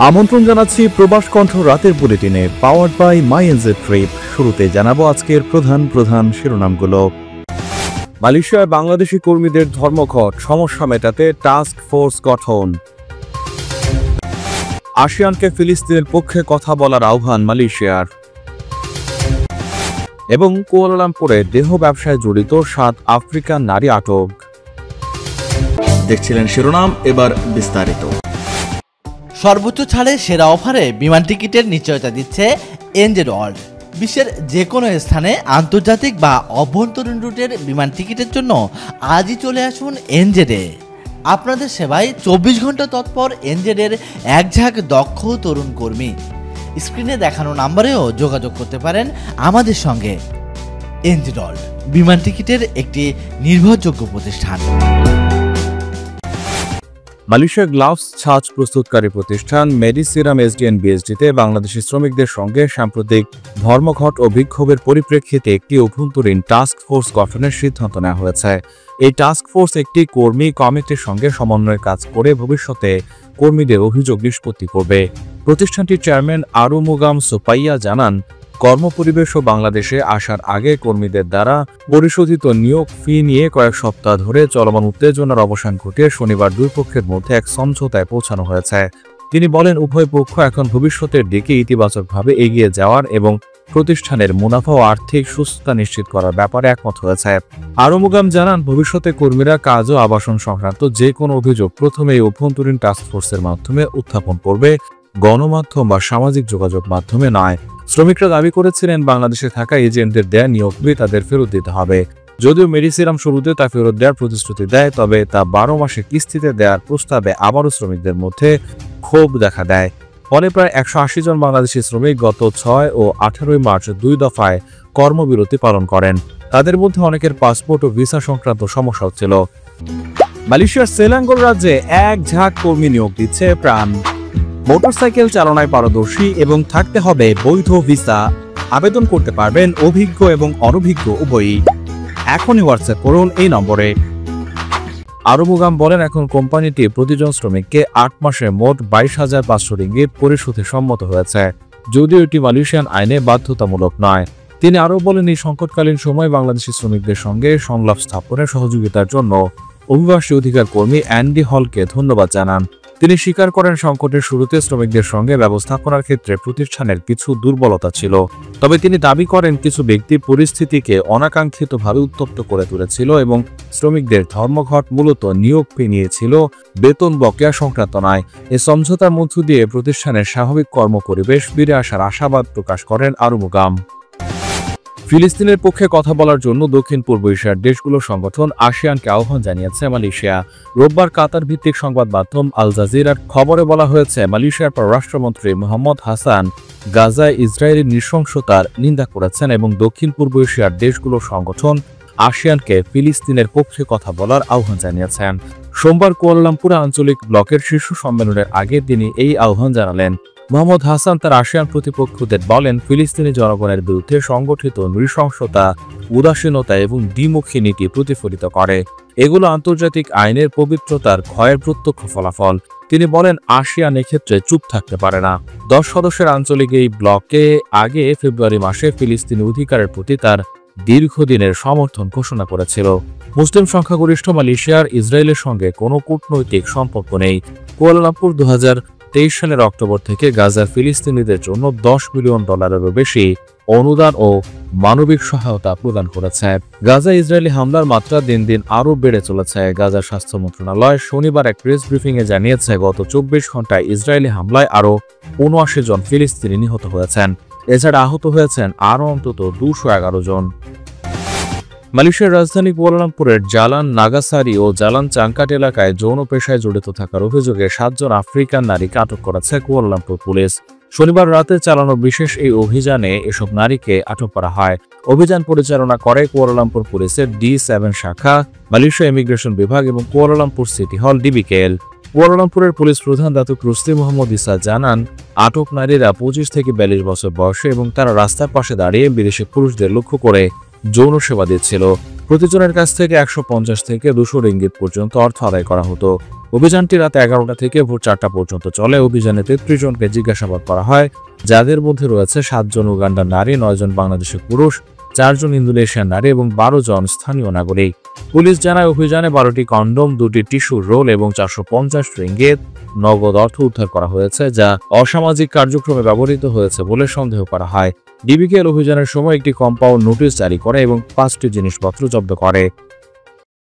আমন্ত্রণ জানাচ্ছি প্রবাস কণ্ঠ রাতের বুলেটিনে, powered by my NJ trip. শুরুতে জানাবো আজকের প্রধান শিরোনামগুলো। মালয়েশিয়ায় বাংলাদেশি কর্মীদের ধর্মঘট, সমস্যা মেটাতে টাস্ক ফোর্স গঠন। আসিয়ানকে ফিলিস্তিনের পক্ষে কথা বলার আহ্বান মালয়েশিয়ার। এবং কুয়ালালামপুরে দেহ ব্যবসায় জড়িত 7 আফ্রিকান নারী আটক। দেখছিলেন শিরোনাম, এবার বিস্তারিত। সর্বোচ্চ ছাড়ে সেরা অফারে বিমান টিকিটের নিশ্চয়তা দিচ্ছে এনজে ওয়ার্ল্ড। বিশ্বের যে কোনো স্থানে আন্তর্জাতিক বা অভ্যন্তরীণ রুটের বিমান টিকিটের জন্য আজই চলে আসুন এনজেডে। আপনাদের সেবায় 24 ঘন্টা তৎপর এনজেডের একঝাঁক দক্ষ তরুণ কর্মী। স্ক্রিনে দেখানো নাম্বারেও যোগাযোগ করতে পারেন আমাদের সঙ্গে। এনজে ওয়ার্ল্ড, বিমান টিকিটের একটি নির্ভরযোগ্য প্রতিষ্ঠান। মালয়েশিয়া গ্লাভস ছাঁচ প্রস্তুতকারী প্রতিষ্ঠান মেডিসিরাম এসডিএন বিএসডিতে বাংলাদেশি শ্রমিকদের সঙ্গে সাম্প্রতিক ধর্মঘট ও বিক্ষোভের পরিপ্রেক্ষিতে একটি অভ্যন্তরীণ টাস্ক ফোর্স গঠনের সিদ্ধান্ত নেওয়া হয়েছে। এই টাস্ক ফোর্স একটি কর্মী কমিটির সঙ্গে সমন্বয়ে কাজ করে ভবিষ্যতে কর্মীদের অভিযোগ নিষ্পত্তি করবে। প্রতিষ্ঠানটির চেয়ারম্যান আরুমুগাম সুপাইয়া জানান, কর্মপরিবেশ ও বাংলাদেশে আসার আগে কর্মীদের দ্বারা পরিশোধিত নিয়োগ ফি নিয়ে কয়েক সপ্তাহ ধরে চলমান উত্তেজনার অবসান ঘটিয়ে শনিবার দুই পক্ষের মধ্যে এক সমঝোতায় পৌঁছানো হয়েছে। তিনি বলেন, উভয় পক্ষ এখন ভবিষ্যতের দিকে ইতিবাচকভাবে এগিয়ে যাওয়ার এবং প্রতিষ্ঠানের মুনাফা ও আর্থিক সুস্থতা নিশ্চিত করার ব্যাপারে একমত হয়েছে। আরুমুগাম জানান, ভবিষ্যতে কর্মীরা কাজ ও আবাসন সংক্রান্ত যে কোনো অভিযোগ প্রথমে এই অভ্যন্তরীণ টাস্কফোর্সের মাধ্যমে উত্থাপন করবে, গণমাধ্যম বা সামাজিক যোগাযোগ মাধ্যমে নয়। শ্রমিকরা দাবি করেছিলেন, বাংলাদেশে থাকা এজেন্টদের দেয়া নিয়োগ ফি তাদের ফেরত দিতে হবে। যদিও মেডিসিরাম শুরুতে তা ফেরত দেওয়ার প্রতিশ্রুতি দেয়, তবে তা 12 মাসে কিস্তিতে দেওয়ার প্রস্তাবে আবারও শ্রমিকদের মধ্যে ক্ষোভ দেখা দেয়। ফলে প্রায় 180 জন বাংলাদেশি শ্রমিক গত 6 ও 18 মার্চ 2 দফায় কর্মবিরতি পালন করেন। তাদের মধ্যে অনেকের পাসপোর্ট ও ভিসা সংক্রান্ত সমস্যা হচ্ছিল। মালয়েশিয়ার সেলাঙ্গোর রাজ্যে এক ঝাঁক কর্মী নিয়োগ দিচ্ছে প্রাণ। মোটরসাইকেল চালনায় পারদর্শী এবং থাকতে হবে বৈধ ভিসা। আবেদন করতে পারবেন অভিজ্ঞ এবং অনভিজ্ঞ উভয়ই। এখনই হোয়াটসঅ্যাপ করুন এই নম্বরে। আরুমুগাম বলেন, এখন কোম্পানিটি প্রতিজন শ্রমিককে 8 মাসে মোট 22,500 রিঙ্গিত পরিশোধে সম্মত হয়েছে, যদিও এটি মালয়েশিয়ান আইনে বাধ্যতামূলক নয়। তিনি আরও বলেন, এই সংকটকালীন সময় বাংলাদেশি শ্রমিকদের সঙ্গে সংলাপ স্থাপনের সহযোগিতার জন্য অভিবাসী অধিকার কর্মী অ্যান্ডি হলকে ধন্যবাদ জানান। তিনি স্বীকার করেন, সংকটের শুরুতে শ্রমিকদের সঙ্গে ব্যবস্থাপনার ক্ষেত্রে প্রতিষ্ঠানের কিছু দুর্বলতা ছিল। তবে তিনি দাবি করেন, কিছু ব্যক্তি পরিস্থিতিকে অনাকাঙ্ক্ষিতভাবে উত্তপ্ত করে তুলেছিল এবং শ্রমিকদের ধর্মঘট মূলত নিয়োগ ফি নিয়েছিল, বেতন বকেয়া সংক্রান্ত নয়। এ সমঝোতার মধ্য দিয়ে প্রতিষ্ঠানের স্বাভাবিক কর্মপরিবেশ ফিরে আসার আশাবাদ প্রকাশ করেন আরুমুগাম। ফিলিস্তিনের পক্ষে কথা বলার জন্য দক্ষিণ পূর্ব এশিয়ার দেশগুলোর সংগঠন আসিয়ানকে আহ্বান জানিয়েছে মালয়েশিয়া। রোববার কাতার ভিত্তিক সংবাদ মাধ্যম আল জাজিরার খবরে বলা হয়েছে, মালয়েশিয়ার পররাষ্ট্রমন্ত্রী মোহাম্মদ হাসান গাজায় ইসরায়েলি নৃশংসতার নিন্দা করেছেন এবং দক্ষিণ পূর্ব এশিয়ার দেশগুলোর সংগঠন আসিয়ানকে ফিলিস্তিনের পক্ষে কথা বলার আহ্বান জানিয়েছেন। সোমবার কুয়ালালামপুরে আঞ্চলিক ব্লকের শীর্ষ সম্মেলনের আগে তিনি এই আহ্বান জানালেন। মোহাম্মদ হাসান তার আসিয়ান প্রতিপক্ষদের বলেন, ফিলিস্তিনি জনগণের বিরুদ্ধে সংগঠিত নৃশংসতা, উদাসীনতা এবং দ্বিমুখী নীতি প্রতিফলিত করে। এগুলো আন্তর্জাতিক আইনের পবিত্রতার ক্ষয়ের প্রত্যক্ষ ফলাফল। তিনি বলেন, আসিয়ান এক্ষেত্রে চুপ থাকতে পারে না। 10 সদস্যের আঞ্চলিক এই ব্লকে আগে ফেব্রুয়ারি মাসে ফিলিস্তিনি অধিকারের প্রতি তার দীর্ঘদিনের সমর্থন ঘোষণা করেছিল। মুসলিম সংখ্যাগরিষ্ঠ মালয়েশিয়ার ইসরায়েলের সঙ্গে কোনো কূটনৈতিক সম্পর্ক নেই। কুয়ালালামপুর 2023 সালের অক্টোবর থেকে গাজার ফিলিস্তিনিদের জন্য $10 মিলিয়ন বেশি অনুদান ও মানবিক সহায়তা প্রদান করেছে। গাজা ইসরায়েলি হামলার মাত্রা দিন দিন আরও বেড়ে চলেছে। গাজার স্বাস্থ্য মন্ত্রণালয় শনিবার এক প্রেস ব্রিফিংয়ে জানিয়েছে, গত 24 ঘন্টায় ইসরায়েলি হামলায় আরও 79 জন ফিলিস্তিনি নিহত হয়েছেন। এছাড়া আহত হয়েছেন আরও অন্তত 211 জন। মালয়েশিয়ার রাজধানী কুয়ালালামপুরের জালান নাগাসারি ও জালান চাংকাট এলাকায় যৌন পেশায় জড়িত থাকার অভিযোগে 7 জন আফ্রিকান নারীকে আটক করেছে কুয়ালালামপুর পুলিশ। শনিবার রাতে চালানো বিশেষ এই অভিযানে এসব নারীকে আটক করা হয়। অভিযান পরিচালনা করে কুয়ালালামপুর পুলিশের D7 শাখা, মালয়েশিয়া ইমিগ্রেশন বিভাগ এবং কুয়ালালামপুর সিটি হল DBKL। কুয়ালালামপুরের পুলিশ প্রধান দাতুক রুস্তি মোহাম্মদ ইসা জানান, আটক নারীরা 25 থেকে 42 বছর বয়সে এবং তারা রাস্তার পাশে দাঁড়িয়ে বিদেশি পুরুষদের লক্ষ্য করে যৌন সেবা দিচ্ছিল। প্রতিজনের কাছ থেকে 150 থেকে 200 রিঙ্গিত পর্যন্ত অর্থ আদায় করা হতো। অভিযানটি রাত 11টা থেকে ভোর 4টা পর্যন্ত চলে। অভিযানে 33 জনকে জিজ্ঞাসাবাদ করা হয়, যাদের মধ্যে রয়েছে 7 জন উগান্ডার নারী, 9 জন বাংলাদেশের পুরুষ, 4 জন ইন্দোনেশিয়ান নারী এবং 12 জন স্থানীয় নাগরিক। পুলিশ জানায় অভিযানে 12টি কন্ডোম, 2টি টিস্যু রোল এবং 450 রিঙ্গিত নগদ অর্থ উদ্ধার করা হয়েছে, যা অসামাজিক কার্যক্রমে ব্যবহৃত হয়েছে বলে সন্দেহ করা হয়। ডিবিকেএল অভিযানের সময় একটি কম্পাউন্ড নোটিশ জারি করে এবং 5টি জিনিসপত্র জব্দ করে।